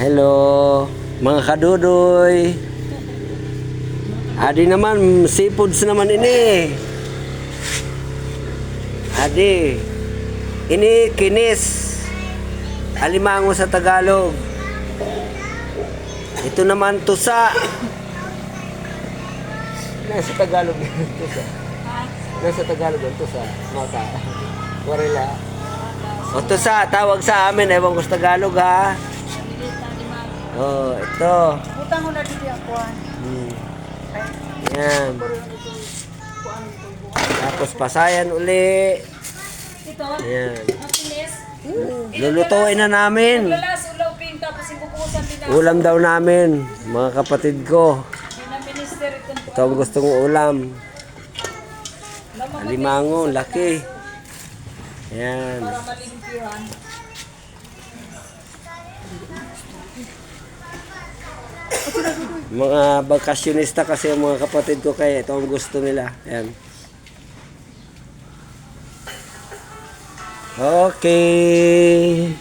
Hello, mga kadudoy. Adi naman, seafoods naman ini. Adi, ini kinis. Alimango sa Tagalog. Ito naman tusa. Nasa Tagalog tusa. Nasa Tagalog ang tusa. Mata. Warila. O tusa, tawag sa amin. Ewan ko sa Tagalog ha. Oh, ito. Utang mo na dito ang kuhan. Yan. Tapos pasayan uli. Ito, Ayan. matinis. Lulutuin na namin. Lalas, ulaw ping, tapos ibubusan din ako. Ulam daw namin, mga kapatid ko. Yan ang minister itong Ito ang gusto kong ulam. Alimango, laki. Ayan. para malimpyuhan. Mga bakasyonista kasi ang mga kapatid ko kaya ito ang gusto nila. Ayan. Okay.